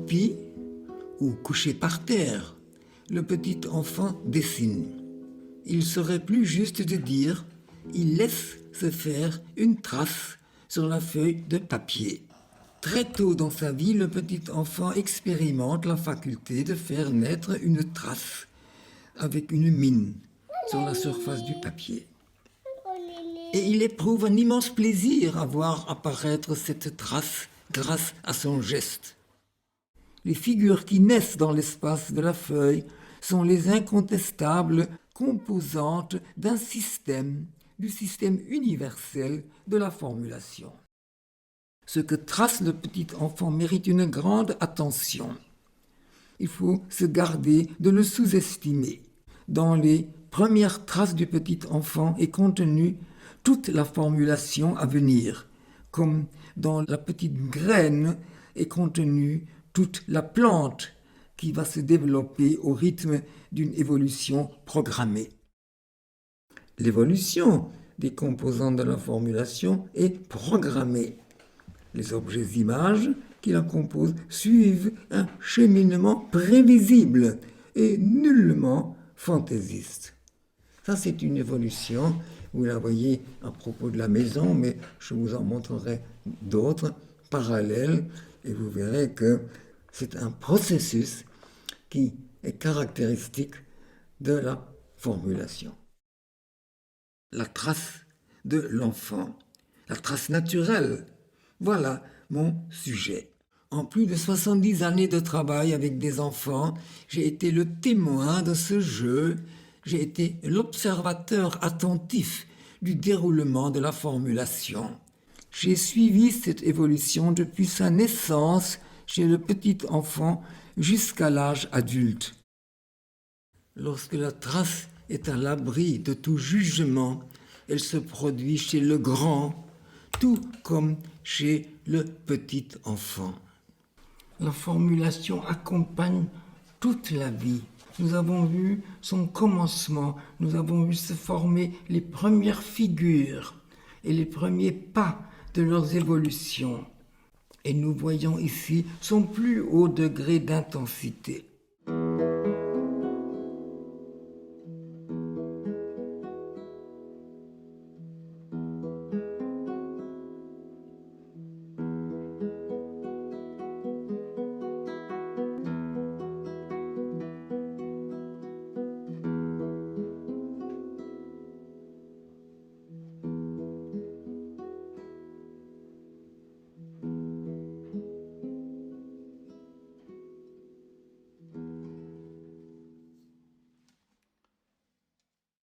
accroupi ou couché par terre, le petit enfant dessine. Il serait plus juste de dire il laisse se faire une trace sur la feuille de papier. Très tôt dans sa vie, le petit enfant expérimente la faculté de faire naître une trace avec une mine sur la surface du papier. Et il éprouve un immense plaisir à voir apparaître cette trace grâce à son geste. Les figures qui naissent dans l'espace de la feuille sont les incontestables composantes d'un système, du système universel de la formulation. Ce que trace le petit enfant mérite une grande attention. Il faut se garder de le sous-estimer. Dans les premières traces du petit enfant est contenue toute la formulation à venir, comme dans la petite graine est contenue toute la plante qui va se développer au rythme d'une évolution programmée. L'évolution des composants de la formulation est programmée. Les objets images qui la composent suivent un cheminement prévisible et nullement fantaisiste. Ça, c'est une évolution, vous la voyez à propos de la maison, mais je vous en montrerai d'autres parallèles et vous verrez que c'est un processus qui est caractéristique de la formulation. La trace de l'enfant, la trace naturelle, voilà mon sujet. En plus de 70 années de travail avec des enfants, j'ai été le témoin de ce jeu, j'ai été l'observateur attentif du déroulement de la formulation. J'ai suivi cette évolution depuis sa naissance chez le petit enfant jusqu'à l'âge adulte. Lorsque la trace est à l'abri de tout jugement, elle se produit chez le grand, tout comme chez le petit enfant. La formulation accompagne toute la vie. Nous avons vu son commencement, nous avons vu se former les premières figures et les premiers pas de leurs évolutions. Et nous voyons ici son plus haut degré d'intensité.